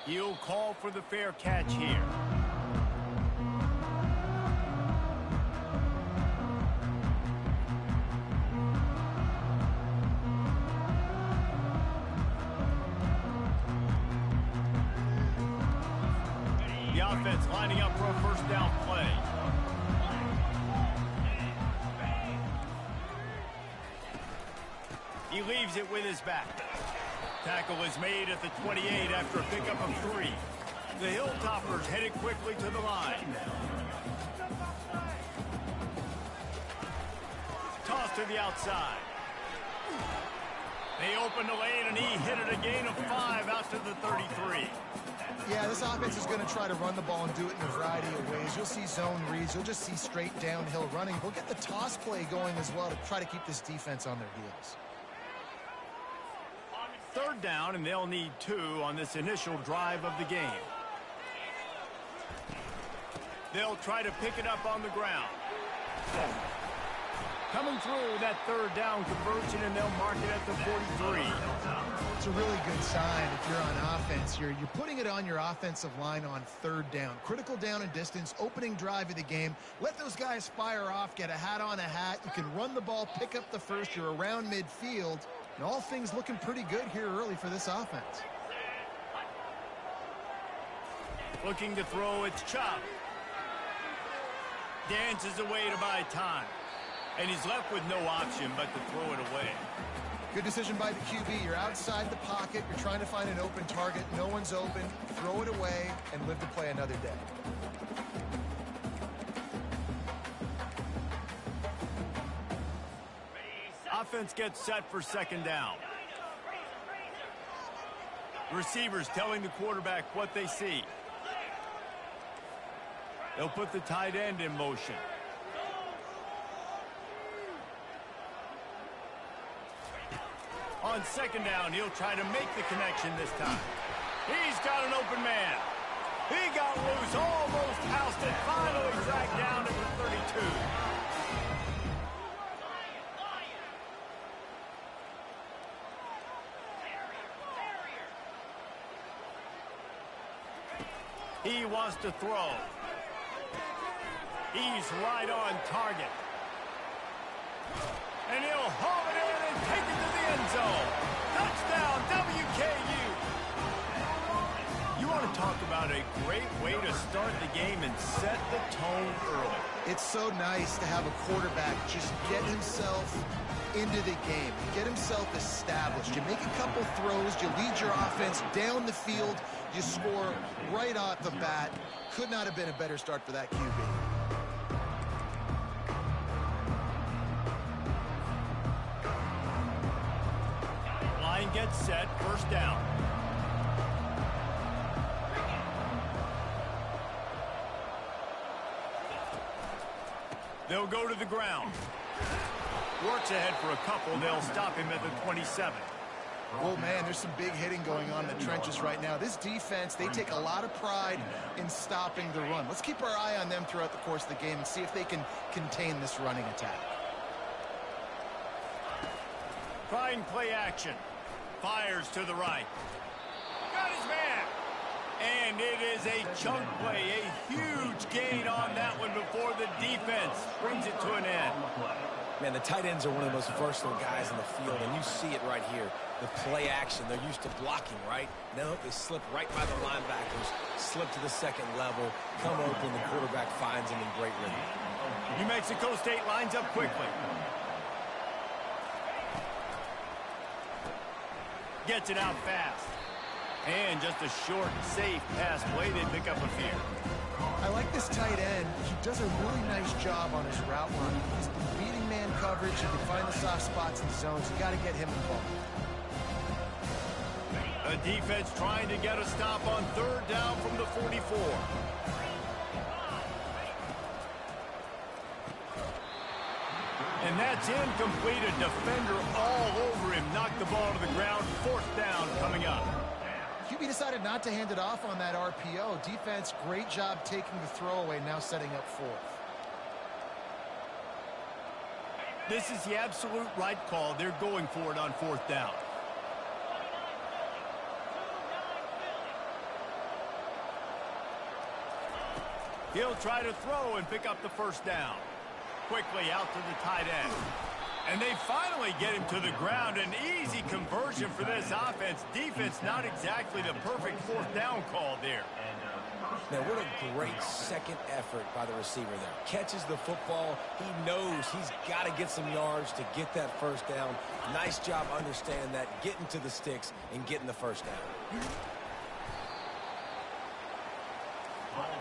He'll call for the fair catch here. The offense lining up for a first down play. He leaves it with his back. Tackle is made at the 28 after a pickup of 3. The Hilltoppers headed quickly to the line. Toss to the outside. They open the lane, and he hit it a gain of 5 out to the 33. Yeah, this offense is going to try to run the ball and do it in a variety of ways. You'll see zone reads. You'll just see straight downhill running. We'll get the toss play going as well to try to keep this defense on their heels. Third down, and they'll need 2 on this initial drive of the game. They'll try to pick it up on the ground. Coming through that third down conversion, and they'll mark it at the 43. It's a really good sign if you're on offense. You're putting it on your offensive line on third down. Critical down and distance, opening drive of the game. Let those guys fire off, get a hat on a hat. You can run the ball, pick up the first. You're around midfield. And all things looking pretty good here early for this offense. Looking to throw, it's Chop. Dances away to buy time. And he's left with no option but to throw it away. Good decision by the QB. You're outside the pocket. You're trying to find an open target. No one's open. Throw it away and live to play another day. Offense gets set for second down. Receivers telling the quarterback what they see. They'll put the tight end in motion. On second down, he'll try to make the connection this time. He's got an open man. He got loose, almost ousted, finally dragged down at the 32. He wants to throw. He's right on target. And he'll haul it in and take it to the end zone. Touchdown, WKU. You want to talk about a great way to start the game and set the tone early. It's so nice to have a quarterback just get himself into the game, get himself established. You make a couple throws, you lead your offense down the field, you score right off the bat. Could not have been a better start for that QB. Line gets set, first down. They'll go to the ground. Works ahead for a couple. They'll stop him at the 27. Oh, man, there's some big hitting going on in the trenches right now. This defense, they take a lot of pride in stopping the run. Let's keep our eye on them throughout the course of the game and see if they can contain this running attack. Trying play action. Fires to the right. Got his man. And it is a chunk play. A huge gain on that one before the defense brings it to an end. Man, the tight ends are one of the most versatile guys in the field, and you see it right here. The play action, they're used to blocking, right? No, they slip right by the linebackers, slip to the second level, come open, the quarterback finds them in great rhythm. New Mexico State lines up quickly. Gets it out fast. And just a short, safe pass play. They pick up a few. I like this tight end. He does a really nice job on his route run. He's beating man coverage. He can find the soft spots in the zones. You got to get him involved. A defense trying to get a stop on third down from the 44. And that's incomplete. A defender all over him. Knocked the ball to the ground. Fourth down coming up. QB decided not to hand it off on that RPO. Defense, great job taking the throwaway, now setting up fourth. This is the absolute right call. They're going for it on fourth down. He'll try to throw and pick up the first down. Quickly out to the tight end. And they finally get him to the ground. An easy conversion for this offense. Defense, not exactly the perfect fourth down call there. Now, what a great second effort by the receiver there. Catches the football. He knows he's got to get some yards to get that first down. Nice job understanding that, getting to the sticks and getting the first down.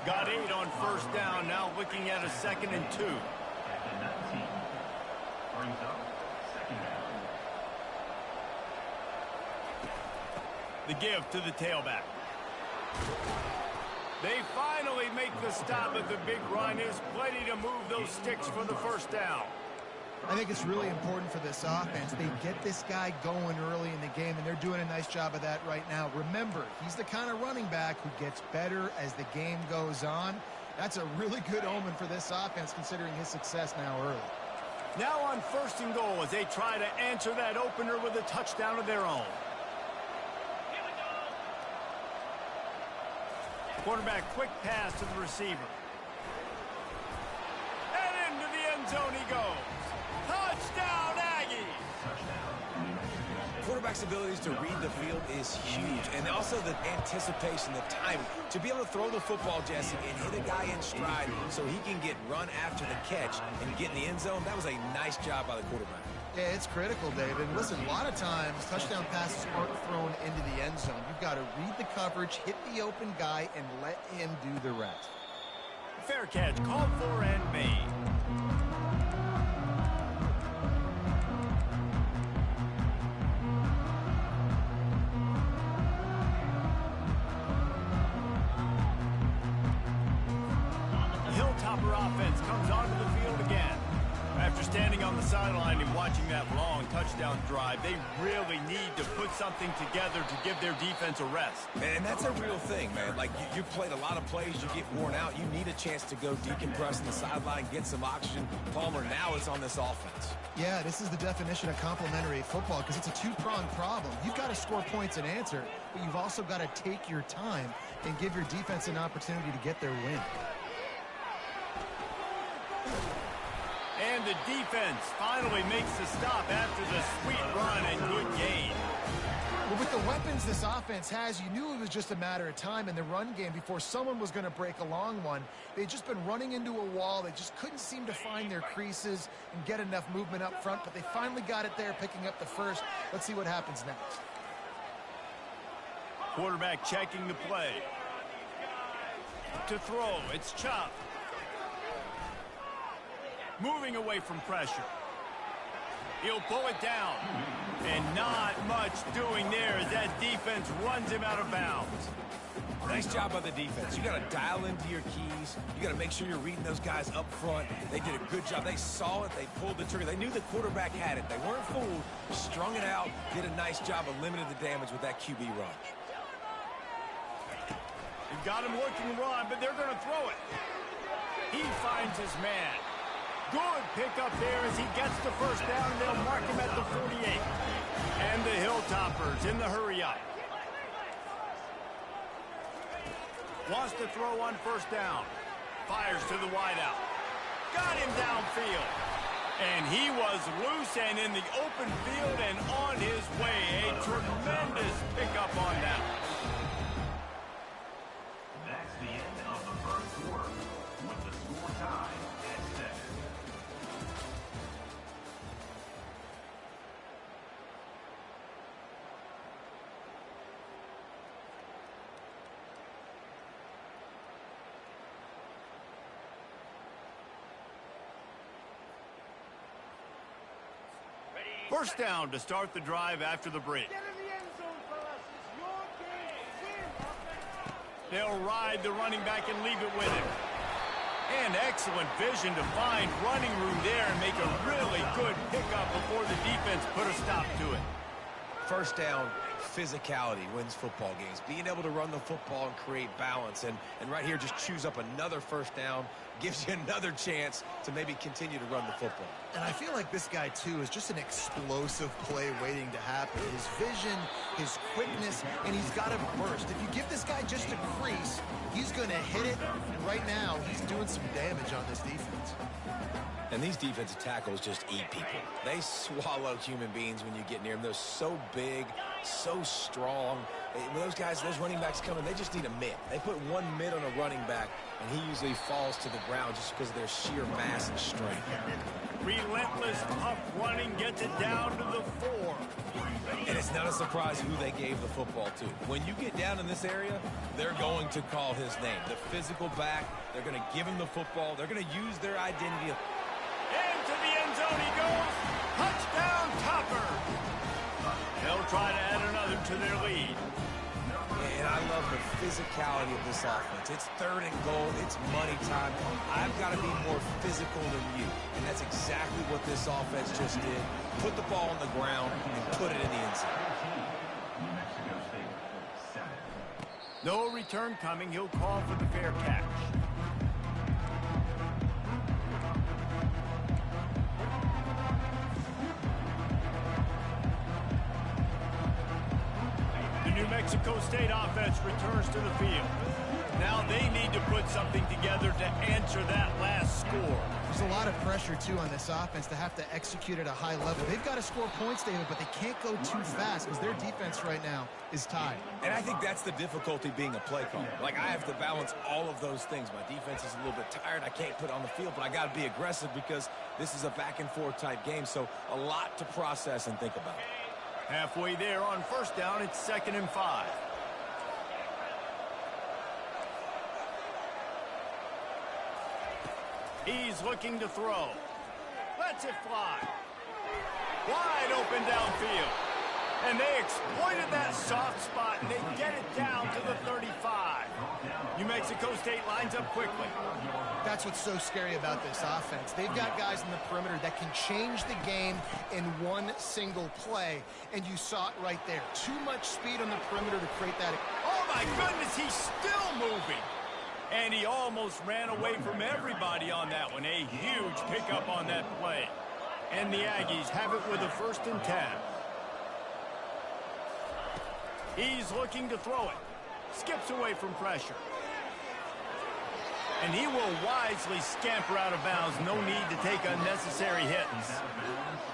Got 8 on first down. Now looking at a 2nd and 2. The give to the tailback. They finally make the stop, but the big run is plenty to move those sticks for the first down. I think it's really important for this offense. They get this guy going early in the game, and they're doing a nice job of that right now. Remember, he's the kind of running back who gets better as the game goes on. That's a really good omen for this offense, considering his success now early. Now on 1st and goal as they try to answer that opener with a touchdown of their own. Quarterback, quick pass to the receiver. And into the end zone he goes. Touchdown, Aggies! Quarterback's abilities to read the field is huge, and also the anticipation, the time to be able to throw the football, Jesse, and hit a guy in stride so he can get run after the catch and get in the end zone. That was a nice job by the quarterback. Yeah, it's critical, David. And listen, a lot of times touchdown passes aren't thrown into the end zone. You've got to read the coverage, hit the open guy, and let him do the rest. Fair catch, called for and made. Hilltopper offense comes onto the field again. After standing on the sideline and watching that long touchdown drive, they really need to put something together to give their defense a rest. And that's a real thing, man. Like, you played a lot of plays, you get worn out. You need a chance to go decompress on the sideline, get some oxygen. Palmer, now it's on this offense. Yeah, this is the definition of complementary football because it's a two-pronged problem. You've got to score points and answer, but you've also got to take your time and give your defense an opportunity to get their win. And the defense finally makes the stop after the sweet run and good gain. Well, with the weapons this offense has, you knew it was just a matter of time in the run game before someone was going to break a long one. They'd just been running into a wall. They just couldn't seem to find their creases and get enough movement up front, but they finally got it there, picking up the first. Let's see what happens next. Quarterback checking the play. To throw, it's Chop. Moving away from pressure. He'll pull it down. And not much doing there as that defense runs him out of bounds. Nice job by the defense. You got to dial into your keys. You got to make sure you're reading those guys up front. They did a good job. They saw it. They pulled the trigger. They knew the quarterback had it. They weren't fooled. Strung it out. Did a nice job of limiting the damage with that QB run. They've got him looking to run, but they're going to throw it. He finds his man. Good pickup there as he gets the first down, and they'll mark him at the 48. And the Hilltoppers in the hurry up. Wants to throw on first down. Fires to the wideout. Got him downfield. And he was loose and in the open field and on his way. A tremendous pickup on that. That's the end of the first quarter with the score tied at 7. First down to start the drive after the break. Get in the end zone, fellas. It's your game to win. They'll ride the running back and leave it with him. And excellent vision to find running room there and make a really good pickup before the defense put a stop to it. First down, physicality wins football games. Being able to run the football and create balance. And right here, just choose up another first down. Gives you another chance to maybe continue to run the football. And I feel like this guy, too, is just an explosive play waiting to happen. His vision, his quickness, and he's got a burst. If you give this guy just a crease, he's going to hit it, and right now he's doing some damage on this defense. And these defensive tackles just eat people. They swallow human beings when you get near them. They're so big, so strong. When those guys, those running backs come in, they just need a mid. They put one mid on a running back, and he usually falls to the ground just because of their sheer mass and strength. Relentless, tough running gets it down to the 4. And it's not a surprise who they gave the football to. When you get down in this area, they're going to call his name. The physical back, they're going to give him the football. They're going to use their identity. Into the end zone he goes. Touchdown, Topper. They'll try to add another to their lead. And I love the physicality of this offense. It's 3rd and goal. It's money time. I've got to be more physical than you. And that's exactly what this offense just did. Put the ball on the ground and put it in the end zone. No return coming. He'll call for the fair catch. New Mexico State offense returns to the field. Now they need to put something together to answer that last score. There's a lot of pressure, too, on this offense to have to execute at a high level. They've got to score points, David, but they can't go too fast because their defense right now is tied. And I think that's the difficulty being a play caller. Like, I have to balance all of those things. My defense is a little bit tired. I can't put it on the field, but I got to be aggressive because this is a back-and-forth type game, so a lot to process and think about. Halfway there on first down, it's 2nd and 5. He's looking to throw. Lets it fly. Wide open downfield. And they exploited that soft spot, and they get it down to the 35. New Mexico State lines up quickly. That's what's so scary about this offense. They've got guys in the perimeter that can change the game in one single play, and you saw it right there. Too much speed on the perimeter to create that. Oh, my goodness, he's still moving. And he almost ran away from everybody on that one. A huge pickup on that play. And the Aggies have it with a 1st and 10. He's looking to throw it. Skips away from pressure. And he will wisely scamper out of bounds. No need to take unnecessary hits.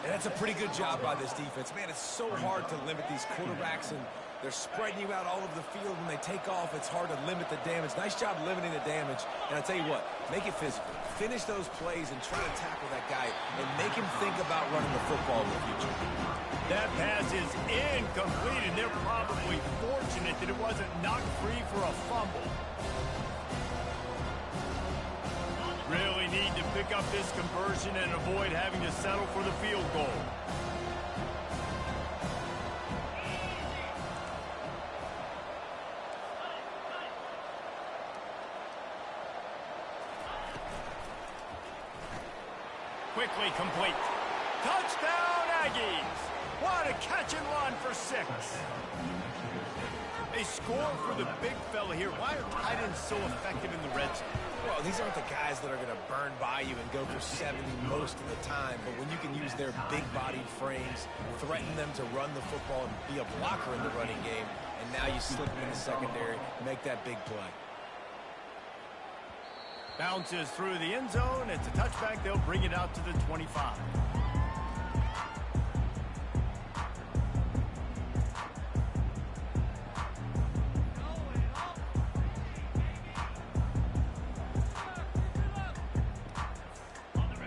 And that's a pretty good job by this defense. Man, it's so hard to limit these quarterbacks, and they're spreading you out all over the field. When they take off, it's hard to limit the damage. Nice job limiting the damage. And I tell you what, make it physical. Finish those plays and try to tackle that guy and make him think about running the football in the future. That pass is incomplete, and they're probably fortunate that it wasn't knocked free for a fumble. Really need to pick up this conversion and avoid having to settle for the field goal. Quickly complete. Touchdown, Aggies! What a catch and run for 6. They score for the big fella here. Why are tight ends so effective in the red zone? Well, these aren't the guys that are going to burn by you and go for 70 most of the time, but when you can use their big-bodied frames, threaten them to run the football and be a blocker in the running game, and now you slip them in the secondary, make that big play. Bounces through the end zone. It's a touchback. They'll bring it out to the 25.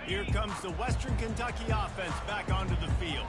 Here comes the Western Kentucky offense back onto the field.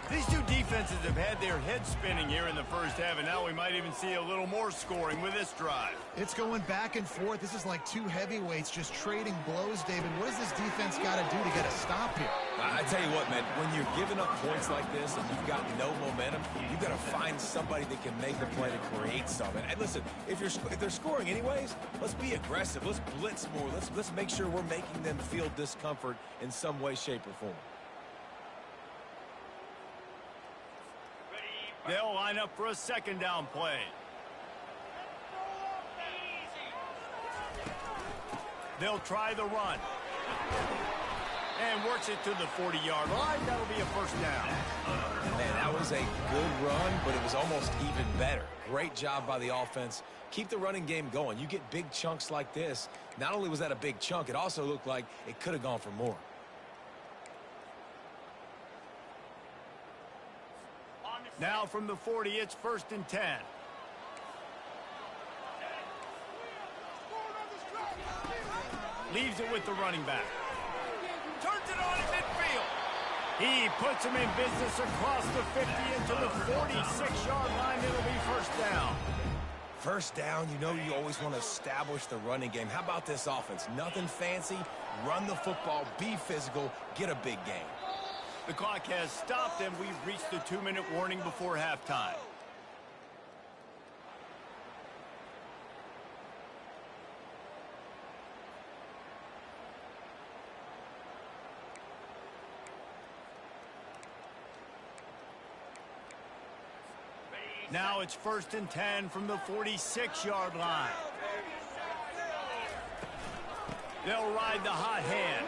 These two defenses have had their heads spinning here in the first half, and now we might even see a little more scoring with this drive. It's going back and forth. This is like two heavyweights just trading blows, David. What does this defense got to do to get a stop here? I tell you what, man, when you're giving up points like this and you've got no momentum, you've got to find somebody that can make the play to create something. And listen, if they're scoring anyways, let's be aggressive. Let's blitz more. Let's make sure we're making them feel discomfort in some way, shape, or form. They'll line up for a 2nd down play. They'll try the run. And works it to the 40-yard line. That'll be a first down. Man, that was a good run, but it was almost even better. Great job by the offense. Keep the running game going. You get big chunks like this. Not only was that a big chunk, it also looked like it could have gone for more. Now from the 40, it's 1st and 10. Leaves it with the running back. Turns it on in midfield. He puts him in business across the 50 into the 46-yard line. It'll be first down. First down, you know you always want to establish the running game. How about this offense? Nothing fancy. Run the football, be physical, get a big gain. The clock has stopped, and we've reached the 2-minute warning before halftime. Now it's 1st and 10 from the 46-yard line. They'll ride the hot hand.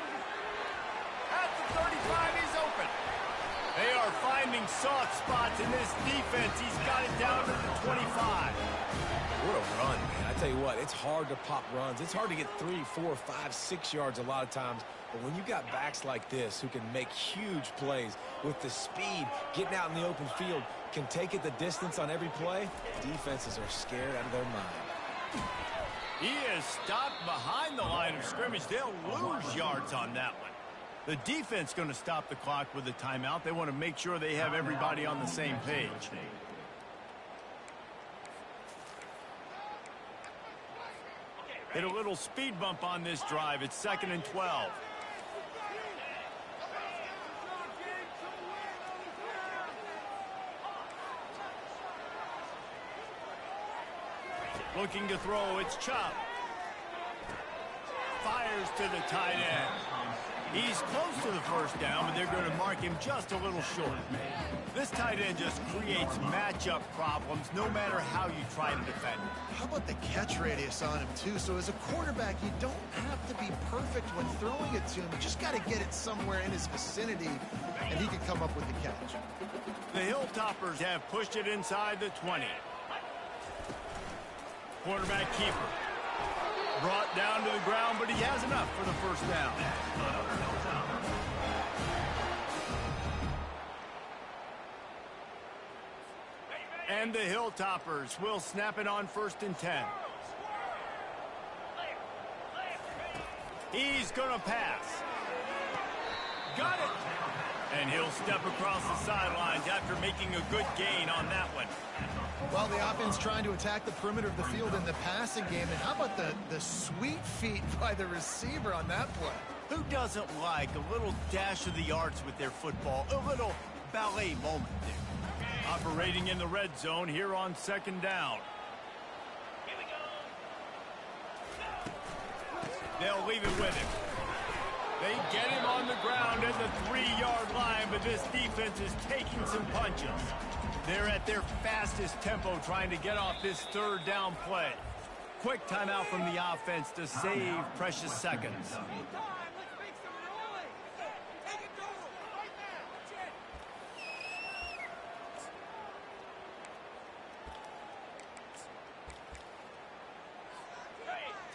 At the 35, he's open. They are finding soft spots in this defense. He's got it down to the 25. What a run, man. I tell you what, it's hard to pop runs. It's hard to get 3, 4, 5, 6 yards a lot of times. But when you got backs like this who can make huge plays with the speed, getting out in the open field, can take it the distance on every play, defenses are scared out of their mind. He is stopped behind the line of scrimmage. They'll lose yards on that one. The defense going to stop the clock with a timeout. They want to make sure they have everybody on the same page. Hit a little speed bump on this drive. It's 2nd and 12. Looking to throw, it's Chubb. Fires to the tight end. He's close to the first down, but they're going to mark him just a little short. This tight end just creates matchup problems no matter how you try to defend him. How about the catch radius on him, too? So as a quarterback, you don't have to be perfect when throwing it to him. You just got to get it somewhere in his vicinity, and he can come up with the catch. The Hilltoppers have pushed it inside the 20. Quarterback keeper. Brought down to the ground, but he has enough for the first down. And the Hilltoppers will snap it on 1st and 10. He's going to pass. Got it. And he'll step across the sidelines after making a good gain on that one. Well, the offense trying to attack the perimeter of the field in the passing game. And how about the sweet feet by the receiver on that play? Who doesn't like a little dash of the arts with their football? A little ballet moment there. Operating in the red zone here on 2nd down. They'll leave it with him. They get him on the ground at the 3-yard line, but this defense is taking some punches. They're at their fastest tempo trying to get off this 3rd down play. Quick timeout from the offense to save precious seconds.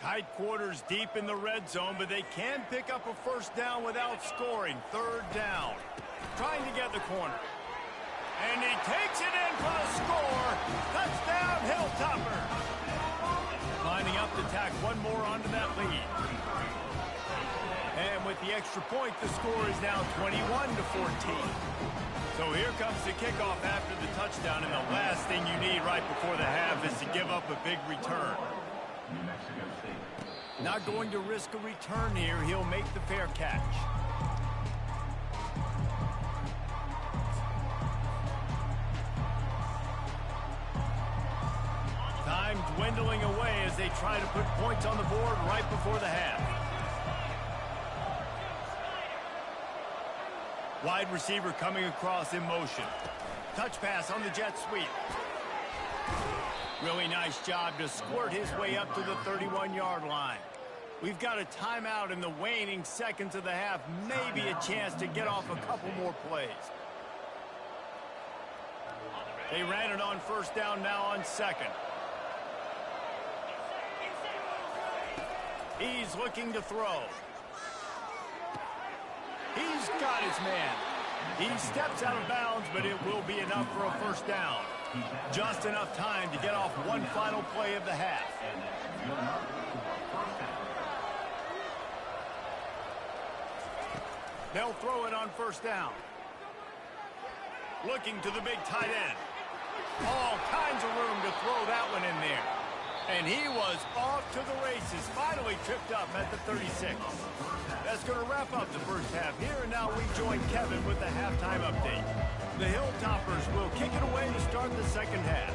Tight quarters deep in the red zone, but they can pick up a first down without scoring. 3rd down. Trying to get the corner. And he takes it in for the score. Touchdown, Hilltopper. Lining up to tack one more onto that lead. And with the extra point, the score is now 21-14. So here comes the kickoff after the touchdown, and the last thing you need right before the half is to give up a big return. Not going to risk a return here. He'll make the fair catch. Time dwindling away as they try to put points on the board right before the half. Wide receiver coming across in motion. Touch pass on the jet sweep. Really nice job to squirt his way up to the 31-yard line. We've got a timeout in the waning seconds of the half. Maybe a chance to get off a couple more plays. They ran it on first down, now on second. He's looking to throw. He's got his man. He steps out of bounds, but it will be enough for a first down. Just enough time to get off one final play of the half. They'll throw it on first down. Looking to the big tight end. All kinds of room to throw that one in there. And he was off to the races. Finally tripped up at the 36. That's going to wrap up the first half here. And now we join Kevin with the halftime update. The Hilltoppers will kick it away to start the second half.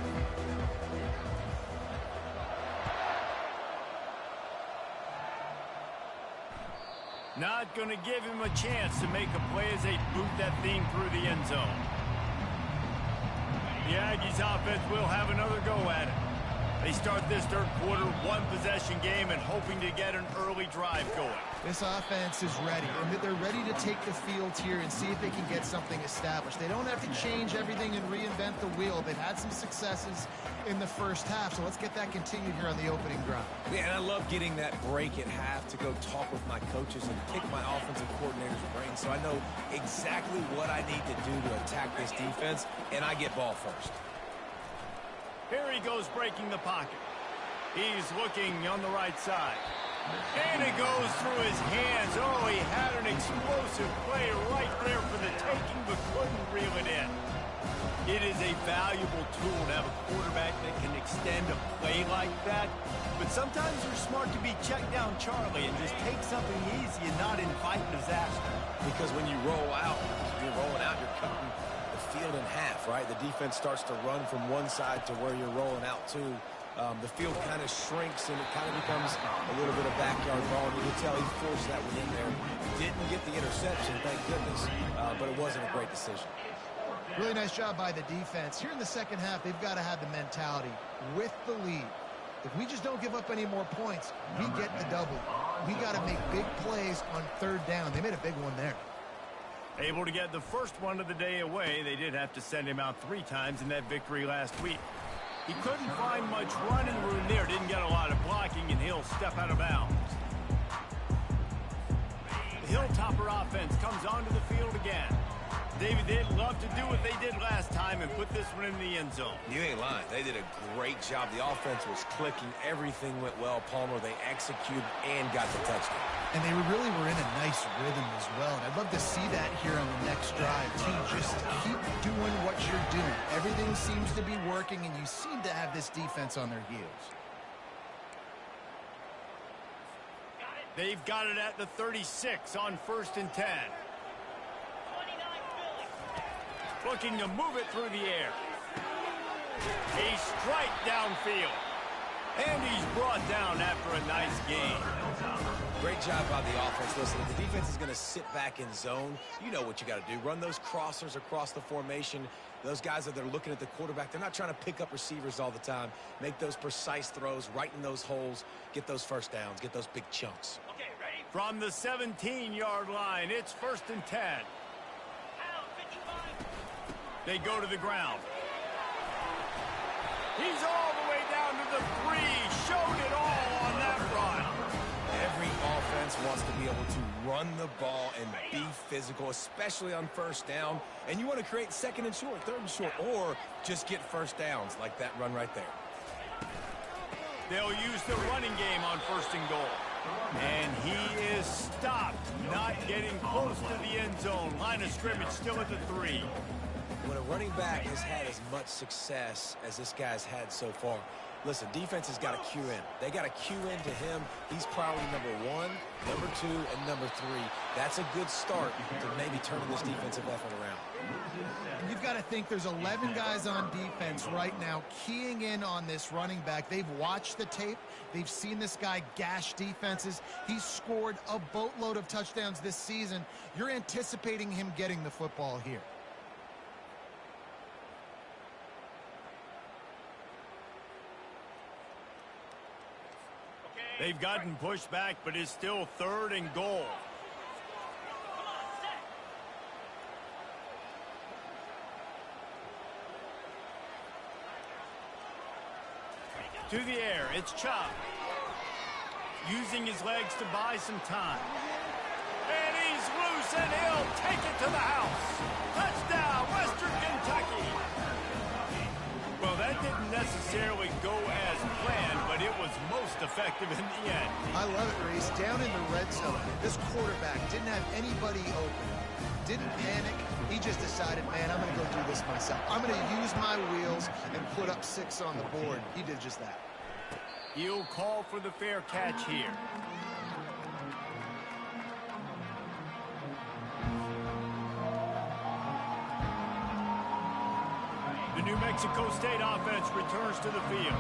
Not going to give him a chance to make a play as they boot that thing through the end zone. The Aggies offense will have another go at it. They start this third quarter, one-possession game, and hoping to get an early drive going. This offense is ready, and they're ready to take the field here and see if they can get something established. They don't have to change everything and reinvent the wheel. They've had some successes in the first half, so let's get that continued here on the opening drive. Yeah, and I love getting that break at half to go talk with my coaches and pick my offensive coordinator's brain so I know exactly what I need to do to attack this defense, and I get ball first. Here he goes breaking the pocket. He's looking on the right side. And it goes through his hands. Oh, he had an explosive play right there for the taking, but couldn't reel it in. It is a valuable tool to have a quarterback that can extend a play like that. But sometimes you're smart to be check down Charlie and just take something easy and not invite disaster. Because when you roll out, you're rolling out, you're cutting the field in half, right? The defense starts to run from one side to where you're rolling out to. The field kind of shrinks and it kind of becomes a little bit of backyard ball. And you can tell he forced that one in there. Didn't get the interception, thank goodness, but it wasn't a great decision. Really nice job by the defense. Here in the second half, they've got to have the mentality with the lead. If we just don't give up any more points, we get the double. We got to make big plays on third down. They made a big one there. Able to get the first one of the day away. They did have to send him out 3 times in that victory last week. He couldn't find much running room there. Didn't get a lot of blocking, and he'll step out of bounds. The Hilltopper offense comes onto the field again. David, they'd love to do what they did last time and put this one in the end zone. You ain't lying. They did a great job. The offense was clicking. Everything went well, Palmer. They executed and got the touchdown. And they really were in a nice rhythm as well. And I'd love to see that here on the next drive, too. Just keep doing what you're doing. Everything seems to be working, and you seem to have this defense on their heels. They've got it at the 36 on 1st and 10. Looking to move it through the air. A strike downfield. And he's brought down after a nice gain. Great job by the offense. Listen, if the defense is going to sit back in zone, you know what you got to do. Run those crossers across the formation. Those guys that are looking at the quarterback, they're not trying to pick up receivers all the time. Make those precise throws right in those holes. Get those first downs. Get those big chunks. Okay, ready? From the 17-yard line, it's 1st and 10. They go to the ground. He's all the way down to the 3. Showed it all on that run. Every offense wants to be able to run the ball and be physical, especially on first down. And you want to create 2nd and short, 3rd and short, or just get first downs like that run right there. They'll use the running game on 1st and goal. And he is stopped, not getting close to the end zone. Line of scrimmage still at the 3. When a running back has had as much success as this guy's had so far, listen, defense has got to cue in. They got to cue into him. He's priority number 1, number 2, and number 3. That's a good start to maybe turning this defensive effort around. You've got to think there's 11 guys on defense right now keying in on this running back. They've watched the tape. They've seen this guy gash defenses. He's scored a boatload of touchdowns this season. You're anticipating him getting the football here. They've gotten pushed back, but it's still 3rd and goal. To the air, it's Chop. Using his legs to buy some time. And he's loose, and he'll take it to the house. Touchdown, Western Kentucky. Well, that didn't necessarily go as planned, but it was most effective in the end. I love it, Reese. Down in the red zone, this quarterback didn't have anybody open. Didn't panic. He just decided, man, I'm going to go do this myself. I'm going to use my wheels and put up 6 on the board. He did just that. He'll call for the fair catch here. The New Mexico State offense returns to the field.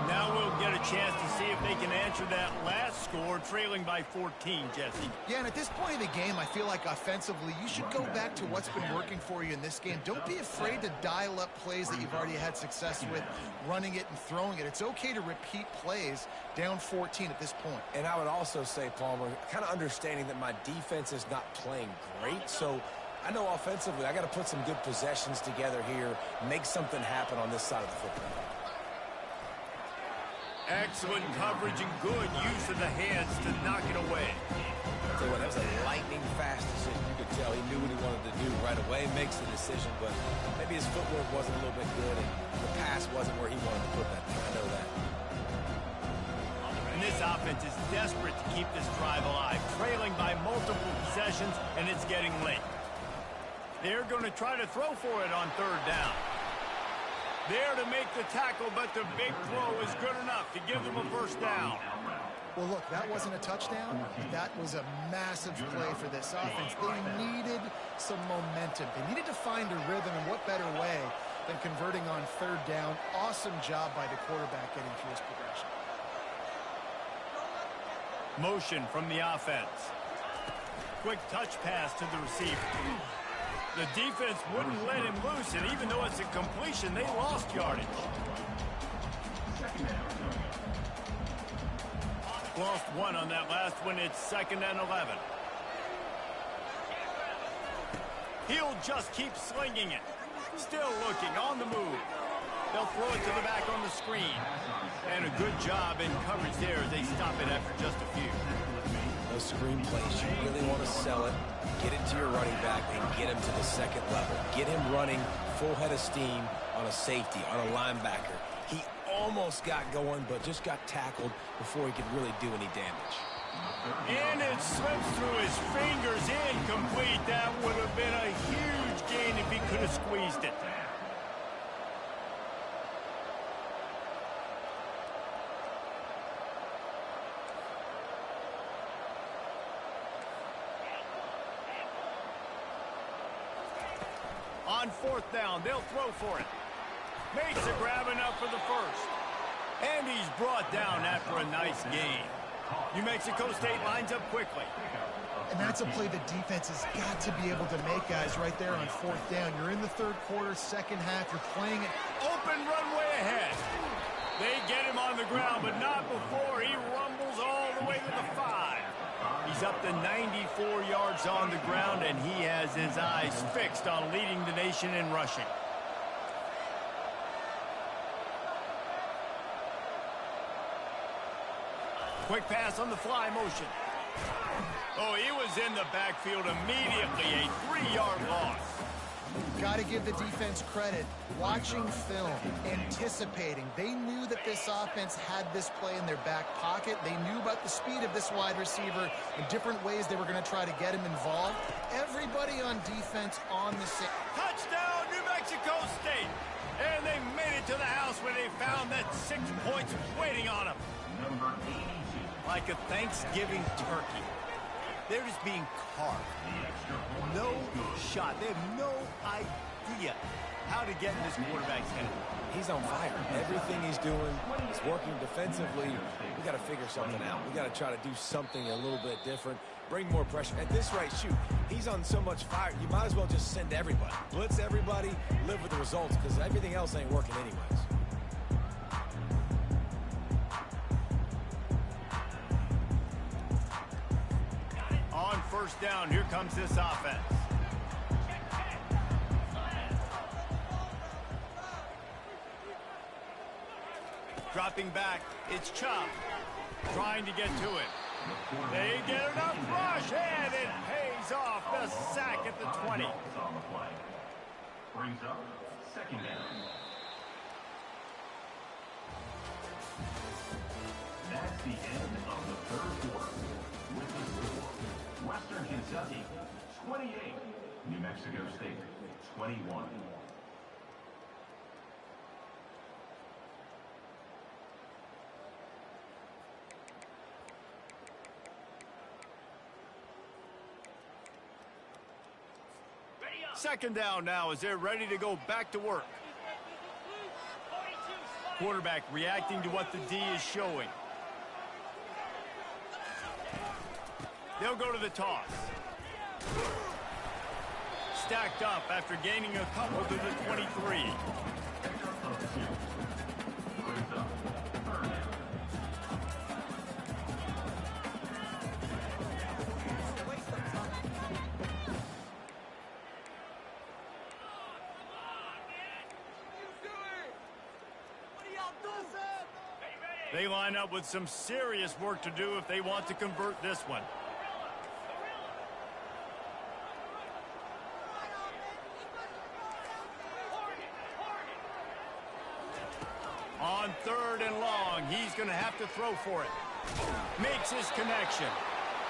Now we'll get a chance to see if they can answer that last score, trailing by 14, Jesse. Yeah, and at this point in the game, I feel like offensively, you should go back to what's been working for you in this game. Don't be afraid to dial up plays that you've already had success with, running it and throwing it. It's okay to repeat plays down 14 at this point. And I would also say, Palmer, kind of understanding that my defense is not playing great, so I know offensively I got to put some good possessions together here, make something happen on this side of the football. Excellent coverage and good use of the hands to knock it away. I'll tell you what, that was a lightning-fast decision. You could tell he knew what he wanted to do right away, makes the decision, but maybe his footwork wasn't a little bit good, and the pass wasn't where he wanted to put that thing. I know that. And this offense is desperate to keep this drive alive, trailing by multiple possessions, and it's getting late. They're going to try to throw for it on 3rd down. There to make the tackle, but the big throw is good enough to give them a 1st down. Well, look, that wasn't a touchdown. That was a massive play for this offense. They needed some momentum. They needed to find a rhythm, and what better way than converting on 3rd down. Awesome job by the quarterback getting through his progression. Motion from the offense. Quick touch pass to the receiver. The defense wouldn't let him loose, and even though it's a completion, they lost yardage. Lost 1 on that last one. It's 2nd and 11. He'll just keep slinging it. Still looking on the move. They'll throw it to the back on the screen. And a good job in coverage there as they stop it after just a few. Those screen plays, you really want to sell it, get it to your running back, and get him to the 2nd level. Get him running full head of steam on a safety, on a linebacker. He almost got going, but just got tackled before he could really do any damage. And it slips through his fingers, incomplete. That would have been a huge gain if he could have squeezed it. On 4th down, they'll throw for it. Makes a grab enough for the 1st. And he's brought down after a nice gain. New Mexico State lines up quickly. And that's a play the defense has got to be able to make, guys, right there on 4th down. You're in the 3rd quarter, 2nd half. You're playing it. Open runway ahead. They get him on the ground, but not before he rumbles all the way to the 5. He's up to 94 yards on the ground, and he has his eyes fixed on leading the nation in rushing. Quick pass on the fly motion. Oh, he was in the backfield immediately. A 3-yard loss. Got to give the defense credit. Watching film, anticipating. They knew that this offense had this play in their back pocket. They knew about the speed of this wide receiver and different ways they were going to try to get him involved. Everybody on defense on the same. Touchdown, New Mexico State. And they made it to the house where they found that 6 points waiting on them. Number 82. Like a Thanksgiving turkey. They're just being carved. No shot. They have no idea how to get in this quarterback's head. He's on fire. Everything he's doing is working defensively. We got to figure something out. We got to try to do something a little bit different. Bring more pressure. At this rate, shoot, he's on so much fire, you might as well just send everybody. Blitz everybody, live with the results, because everything else ain't working anyways. first down. Here comes this offense. Dropping back, it's Chubb. Trying to get to it. They get enough rush, and it pays off. The sack at the 20. Brings up second down. That's the end of the third quarter. With the score, Western Kentucky 28, New Mexico State 21. Second down now as they're ready to go back to work. Quarterback reacting to what the D is showing. They'll go to the toss. Stacked up after gaining a couple to the 23. They line up with some serious work to do if they want to convert this one. On third and long, he's going to have to throw for it. Makes his connection.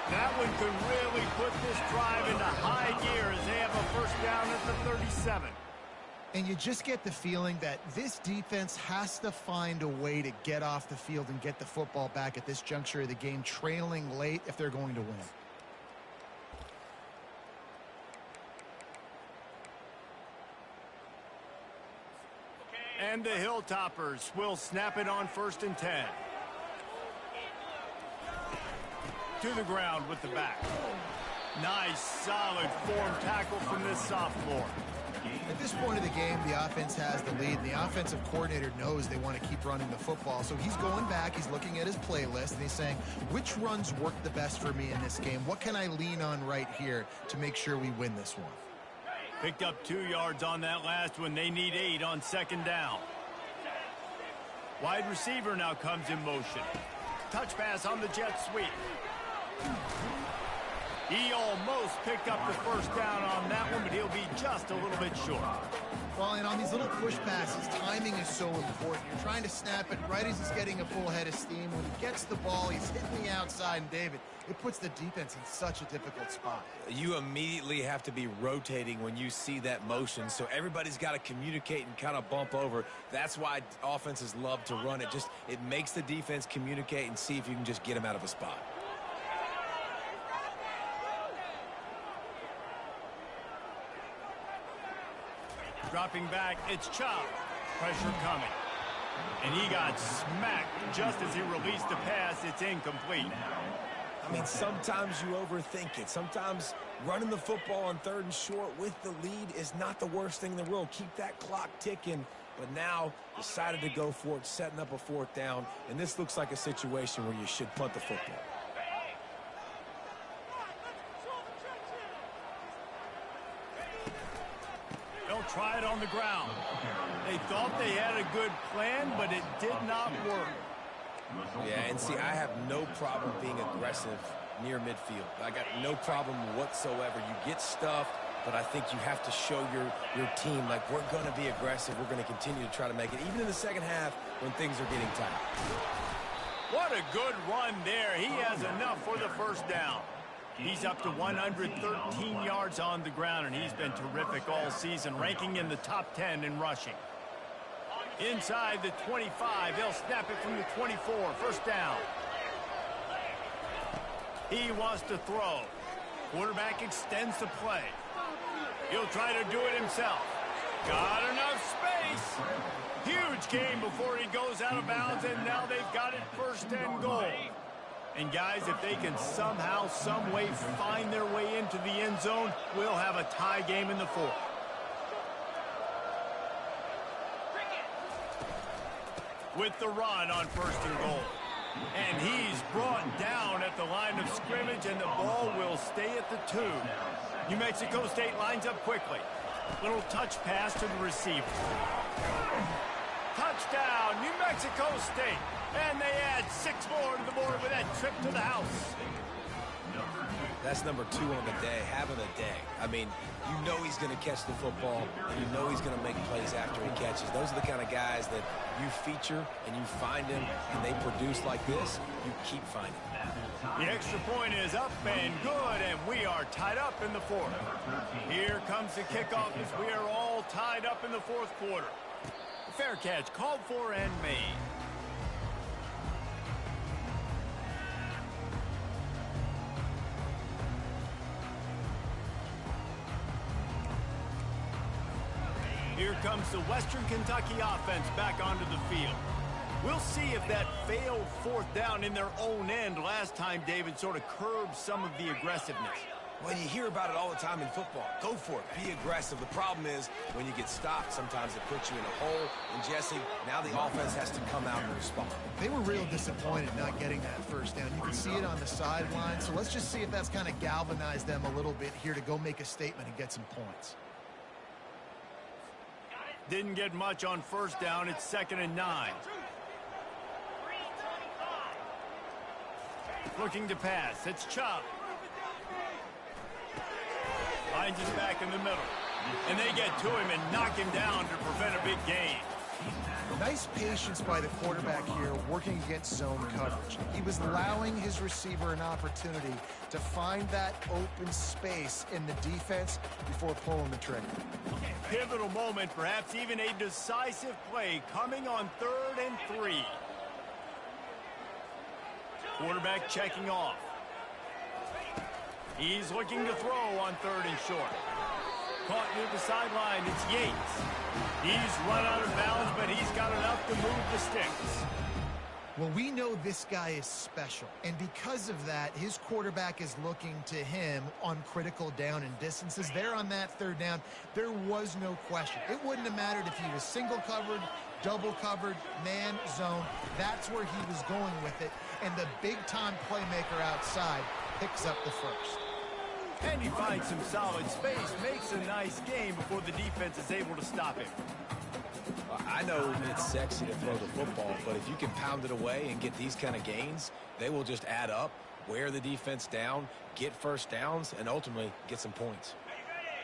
That one could really put this drive into high gear as they have a first down at the 37. And you just get the feeling that this defense has to find a way to get off the field and get the football back at this juncture of the game, trailing late if they're going to win. And the Hilltoppers will snap it on 1st and 10. To the ground with the back. Nice, solid form tackle from this sophomore. At this point of the game, the offense has the lead. The offensive coordinator knows they want to keep running the football. So he's going back, he's looking at his playlist, and he's saying, which runs work the best for me in this game? What can I lean on right here to make sure we win this one? Picked up 2 yards on that last one. They need 8 on second down. Wide receiver now comes in motion. Touch pass on the jet sweep. He almost picked up the first down on that one, but he'll be just a little bit short. Well, and on these little push passes, timing is so important. You're trying to snap it right as he's getting a full head of steam. When he gets the ball, he's hitting the outside, and David, it puts the defense in such a difficult spot. You immediately have to be rotating when you see that motion, so everybody's got to communicate and kind of bump over. That's why offenses love to run it. It makes the defense communicate and see if you can just get them out of a spot. Dropping back, it's Chubb. Pressure coming. And he got smacked just as he released the pass. It's incomplete. I mean, sometimes you overthink it. Sometimes running the football on 3rd and short with the lead is not the worst thing in the world. Keep that clock ticking. But now decided to go for it, setting up a 4th down. And this looks like a situation where you should punt the football. They'll try it on the ground. They thought they had a good plan, but it did not work. Yeah, and see, I have no problem being aggressive near midfield. I got no problem whatsoever. You get stuffed, but I think you have to show your team, like, we're going to be aggressive. We're going to continue to try to make it, even in the second half when things are getting tight. What a good run there. He has enough for the first down. He's up to 113 yards on the ground, and he's been terrific all season, ranking in the top 10 in rushing. Inside the 25, they'll snap it from the 24. First down. He wants to throw. Quarterback extends the play. He'll try to do it himself. Got enough space. Huge gain before he goes out of bounds, and now they've got it 1st and goal. And guys, if they can somehow, some way find their way into the end zone, we'll have a tie game in the 4th. With the run on 1st and goal. And he's brought down at the line of scrimmage, and the ball will stay at the 2. New Mexico State lines up quickly. Little touch pass to the receiver. Touchdown, New Mexico State. And they add 6 more to the board with that trip to the house. That's number 2 on the day, having a day. I mean, you know he's going to catch the football, and you know he's going to make plays after he catches. Those are the kind of guys that you feature and you find him, and they produce like this, you keep finding them. The extra point is up and good, and we are tied up in the 4th. Here comes the kickoff as we are all tied up in the 4th quarter. Fair catch called for and made. Here comes the Western Kentucky offense back onto the field. We'll see if that failed 4th down in their own end last time, David, sort of curbed some of the aggressiveness. Well, you hear about it all the time in football. Go for it. Be aggressive. The problem is when you get stopped, sometimes it puts you in a hole. And, Jesse, now the offense has to come out and respond. They were real disappointed not getting that 1st down. You can see it on the sideline. So let's just see if that's kind of galvanized them a little bit here to go make a statement and get some points. Didn't get much on 1st down. It's 2nd and 9. Looking to pass. It's Chubb. Finds his back in the middle. And they get to him and knock him down to prevent a big gain. Nice patience by the quarterback here working against zone coverage. He was allowing his receiver an opportunity to find that open space in the defense before pulling the trigger. Pivotal moment, perhaps even a decisive play coming on 3rd and 3. Quarterback checking off. He's looking to throw on 3rd and short. Caught near the sideline, it's Yates. He's run out of bounds, but he's got enough to move the sticks. Well, we know this guy is special, and because of that, his quarterback is looking to him on critical down and distances. There on that 3rd down, there was no question. It wouldn't have mattered if he was single covered, double covered, man, zone. That's where he was going with it, and the big-time playmaker outside picks up the 1st. And he finds some solid space, makes a nice game before the defense is able to stop him. I know it's sexy to throw the football, but if you can pound it away and get these kind of gains, they will just add up, wear the defense down, get 1st downs, and ultimately get some points.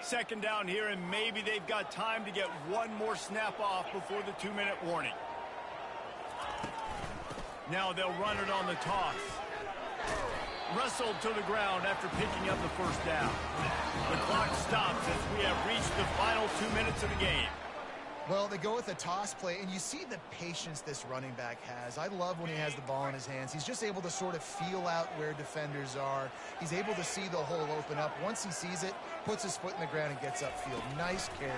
2nd down here, and maybe they've got time to get one more snap off before the 2-minute warning. Now they'll run it on the toss. Wrestled to the ground after picking up the 1st down. The clock stops as we have reached the final 2 minutes of the game. Well, they go with a toss play, and you see the patience this running back has. I love when he has the ball in his hands. He's just able to sort of feel out where defenders are. He's able to see the hole open up. Once he sees it, puts his foot in the ground and gets upfield. Nice carry.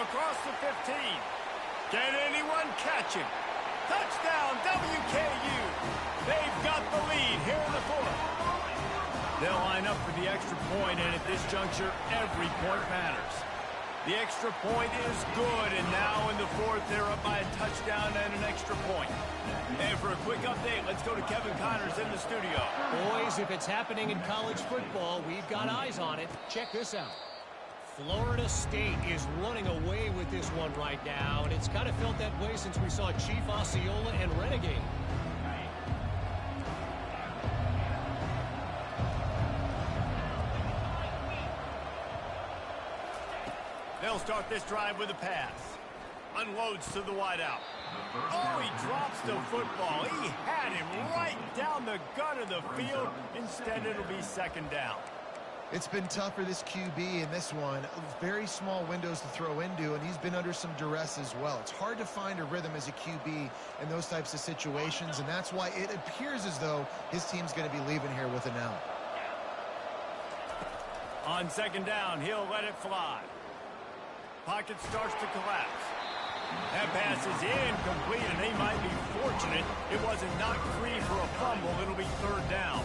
Across the 15. Can anyone catch him? Touchdown, WKU. They've got the lead here in the 4th. They'll line up for the extra point, and at this juncture, every point matters. The extra point is good, and now in the 4th, they're up by a touchdown and an extra point. And for a quick update, let's go to Kevin Connors in the studio. Boys, if it's happening in college football, we've got eyes on it. Check this out. Florida State is running away with this one right now, and it's kind of felt that way since we saw Chief Osceola and Renegade. They'll start this drive with a pass. Unloads to the wideout. Oh, he drops the football. He had him right down the gut of the field. Instead, it'll be 2nd down. It's been tough for this QB in this one. Very small windows to throw into, and he's been under some duress as well. It's hard to find a rhythm as a QB in those types of situations, and that's why it appears as though his team's going to be leaving here with an L. On 2nd down, he'll let it fly. Pocket starts to collapse. That pass is incomplete, and they might be fortunate it wasn't knocked free for a fumble. It'll be 3rd down.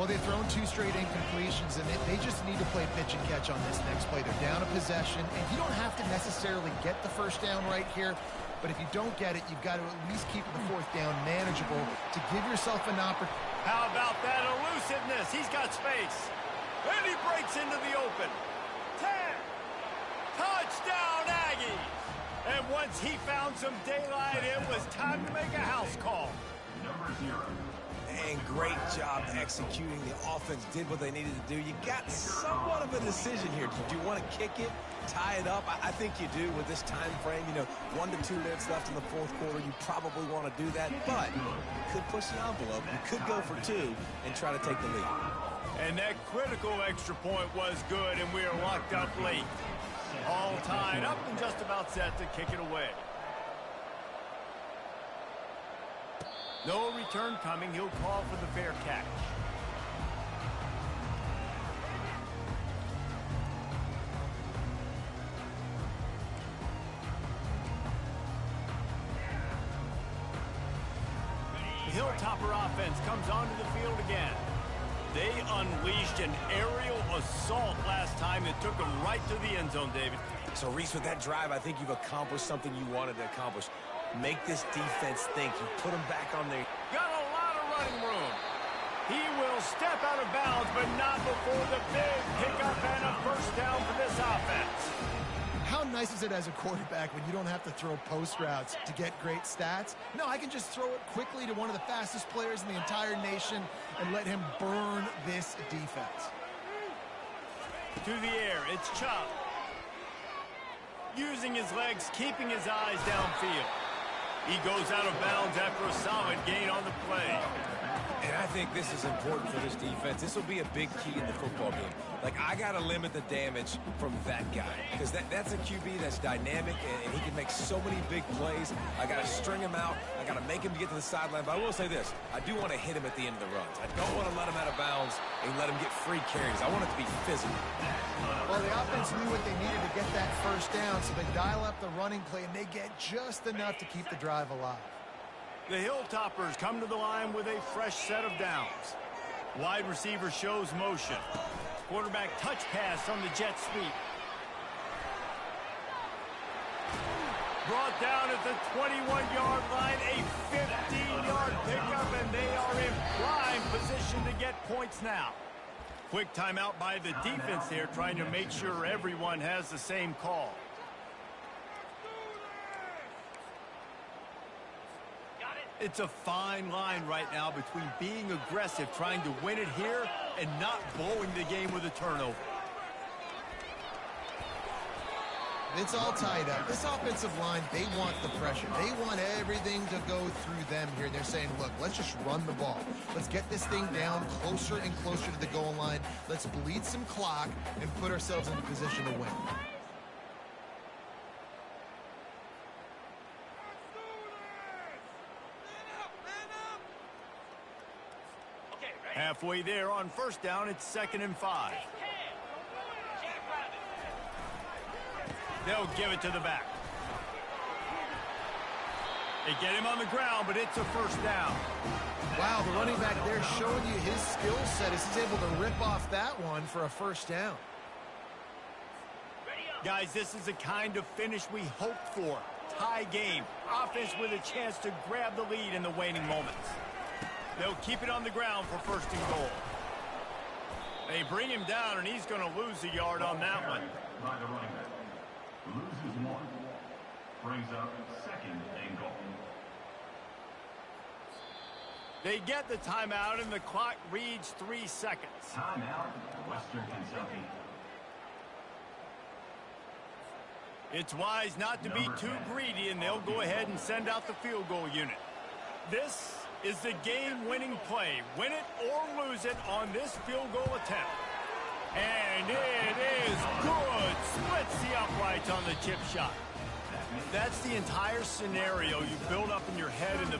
Well, they've thrown 2 straight incompletions, and they just need to play pitch and catch on this next play. They're down a possession, and you don't have to necessarily get the first down right here, but if you don't get it, you've got to at least keep the 4th down manageable to give yourself an opportunity. How about that elusiveness? He's got space. And he breaks into the open. 10. Touchdown, Aggies. And once he found some daylight, it was time to make a house call. Number 0. And great job executing. The offense did what they needed to do. You got somewhat of a decision here. Do you want to kick it, tie it up? I think you do with this time frame. 1 to 2 minutes left in the 4th quarter. You probably want to do that, but you could push the envelope. You could go for 2 and try to take the lead. And that critical extra point was good, and we are locked up late. All tied up and just about set to kick it away. No return coming. He'll call for the fair catch. The Hilltopper offense comes onto the field again. They unleashed an aerial assault last time that took them right to the end zone, David. So, Reese, with that drive, I think you've accomplished something you wanted to accomplish. Make this defense think. You put them back on their... Got a lot of running room. He will step out of bounds, but not before the big pickup and a first down for this offense. How nice is it as a quarterback when you don't have to throw post routes to get great stats? No, I can just throw it quickly to one of the fastest players in the entire nation and let him burn this defense. To the air, it's Chubb. Using his legs, keeping his eyes downfield. He goes out of bounds after a solid gain on the play. And I think this is important for this defense. This will be a big key in the football game. Like, I got to limit the damage from that guy. Because that's a QB that's dynamic, and he can make so many big plays. I got to string him out. I got to make him get to the sideline. But I will say this. I do want to hit him at the end of the runs. I don't want to let him out of bounds and let him get free carries. I want it to be physical. Well, the offense knew what they needed to get that first down, so they dial up the running play, and they get just enough to keep the drive alive. The Hilltoppers come to the line with a fresh set of downs. Wide receiver shows motion. Quarterback touch pass on the jet sweep. Brought down at the 21-yard line, a 15-yard pickup, and they are in prime position to get points now. Quick timeout by the defense there, trying to make sure everyone has the same call. It's a fine line right now between being aggressive, trying to win it here, and not blowing the game with a turnover. It's all tied up. This offensive line, they want the pressure. They want everything to go through them here. They're saying, look, let's just run the ball. Let's get this thing down closer and closer to the goal line. Let's bleed some clock and put ourselves in a position to win. Halfway there on first down, it's 2nd and 5. They'll give it to the back. They get him on the ground, but it's a first down. Wow, the running back there showing you his skill set as he's able to rip off that one for a first down. Guys, this is the kind of finish we hoped for. Tie game. Offense with a chance to grab the lead in the waning moments. They'll keep it on the ground for first and goal. They bring him down, and he's going to lose a yard on that one. By the running back. Loses 1. Brings up 2nd and goal. They get the timeout, and the clock reads 3 seconds. Timeout, Western Kentucky. It's wise not to be too greedy, and they'll go ahead and send out the field goal unit. This is the game-winning play. Win it or lose it on this field goal attempt. And it is good. Splits the uprights on the chip shot. That's the entire scenario you build up in your head in the